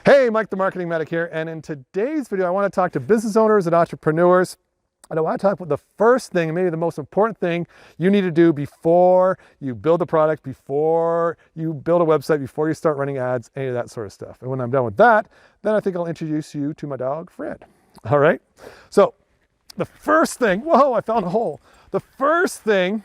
Hey, Mike the Marketing Medic here, and in today's video I want to talk to business owners and entrepreneurs, and I want to talk about the first thing, maybe the most important thing you need to do before you build a product, before you build a website, before you start running ads, any of that sort of stuff. And when I'm done with that, then I think I'll introduce you to my dog, Fred. All right? So the first thing, whoa, I found a hole. The first thing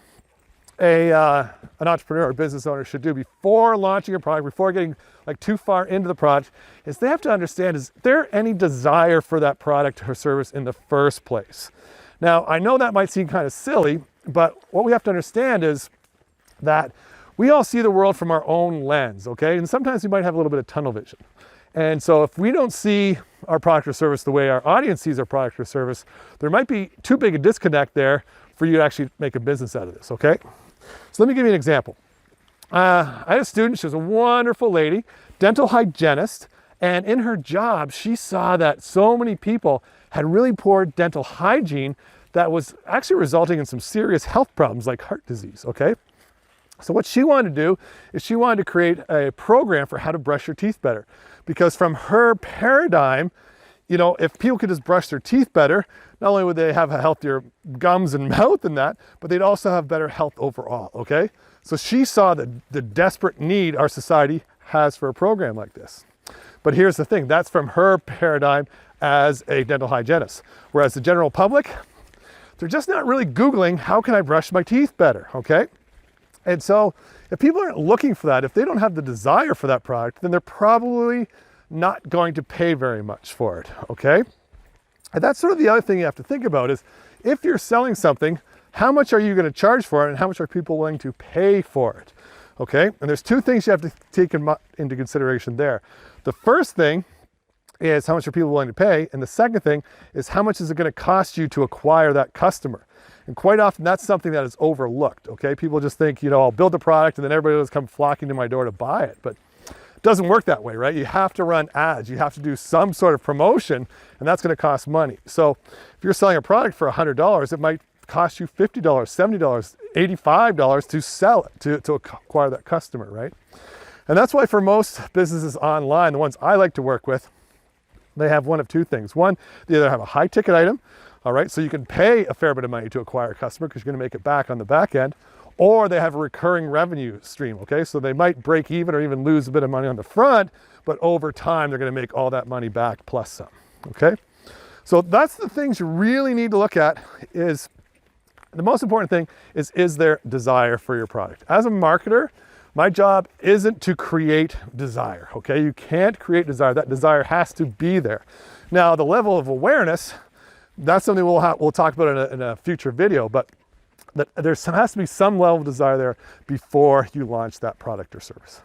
an entrepreneur or business owner should do before launching a product, before getting like too far into the product, is they have to understand, is there any desire for that product or service in the first place? Now, I know that might seem kind of silly, but what we have to understand is that we all see the world from our own lens, okay? And sometimes we might have a little bit of tunnel vision. And so if we don't see our product or service the way our audience sees our product or service, there might be too big a disconnect there for you to actually make a business out of this, okay? So let me give you an example. I had a student, she was a wonderful lady, dental hygienist, and in her job, she saw that so many people had really poor dental hygiene that was actually resulting in some serious health problems like heart disease, okay? So what she wanted to do is she wanted to create a program for how to brush your teeth better. Because from her paradigm, you know, if people could just brush their teeth better, not only would they have a healthier gums and mouth and that, but they'd also have better health overall, okay? So she saw the desperate need our society has for a program like this. But here's the thing, that's from her paradigm as a dental hygienist. Whereas the general public, they're just not really Googling, how can I brush my teeth better, okay? And so if people aren't looking for that, if they don't have the desire for that product, then they're probably not going to pay very much for it, okay? And that's sort of the other thing you have to think about is, if you're selling something, how much are you going to charge for it and how much are people willing to pay for it, okay? And there's two things you have to take into consideration there. The first thing is how much are people willing to pay, and the second thing is how much is it going to cost you to acquire that customer. And quite often that's something that is overlooked, okay? People just think, you know, I'll build a product and then everybody will come flocking to my door to buy it, but it doesn't work that way, right? You have to run ads, you have to do some sort of promotion, and that's going to cost money. So if you're selling a product for $100, it might cost you $50, $70, $85 to sell it, to acquire that customer, right? And that's why for most businesses online, the ones I like to work with, they have one of two things. One, they either have a high ticket item, all right, so you can pay a fair bit of money to acquire a customer because you're going to make it back on the back end, or they have a recurring revenue stream, okay? So they might break even or even lose a bit of money on the front, but over time, they're going to make all that money back plus some, okay? So that's the things you really need to look at. Is the most important thing is there desire for your product? As a marketer, my job isn't to create desire, okay? You can't create desire. That desire has to be there. Now, the level of awareness, that's something we'll talk about in a future video, but there has to be some level of desire there before you launch that product or service.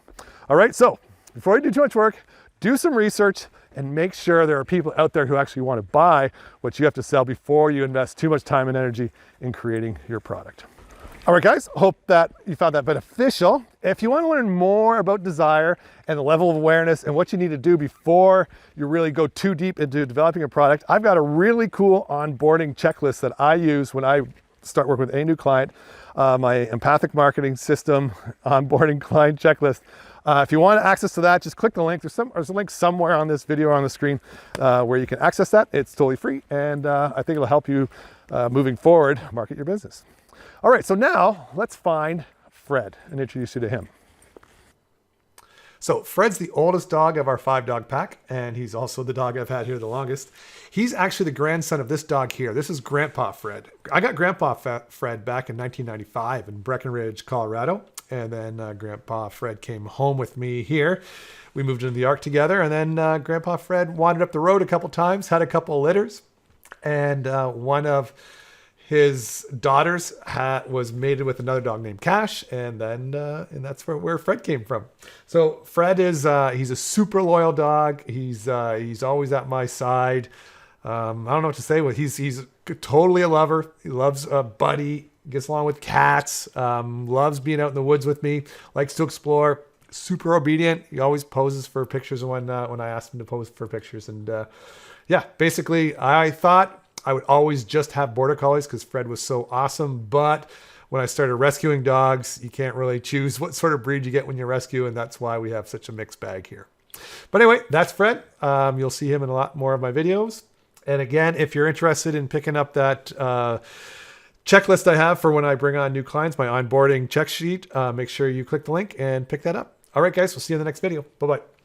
All right, so before you do too much work, do some research and make sure there are people out there who actually want to buy what you have to sell before you invest too much time and energy in creating your product. All right, guys, hope that you found that beneficial. If you want to learn more about desire and the level of awareness and what you need to do before you really go too deep into developing a product, I've got a really cool onboarding checklist that I use when I start working with a new client, my empathic marketing system onboarding client checklist. If you want access to that, just click the link. There's a link somewhere on this video or on the screen where you can access that. It's totally free, and I think it'll help you moving forward market your business. All right, so now let's find Fred and introduce you to him. So Fred's the oldest dog of our 5-dog pack, and he's also the dog I've had here the longest. He's actually the grandson of this dog here. This is Grandpa Fred. I got Grandpa Fred back in 1995 in Breckenridge, Colorado, and then Grandpa Fred came home with me here. We moved into the Ark together, and then Grandpa Fred wandered up the road a couple times, had a couple of litters, and one of his daughters was mated with another dog named Cash, and that's where Fred came from. So Fred is he's a super loyal dog. He's always at my side. I don't know what to say. He's totally a lover. He loves Buddy. Gets along with cats. Loves being out in the woods with me. Likes to explore. Super obedient. He always poses for pictures when I ask him to pose for pictures. And yeah, basically, I thought I would always just have border collies because Fred was so awesome. But when I started rescuing dogs, you can't really choose what sort of breed you get when you rescue, and that's why we have such a mixed bag here. But anyway, that's Fred. You'll see him in a lot more of my videos. And again, if you're interested in picking up that checklist I have for when I bring on new clients, my onboarding check sheet, make sure you click the link and pick that up. All right, guys, we'll see you in the next video. Bye-bye.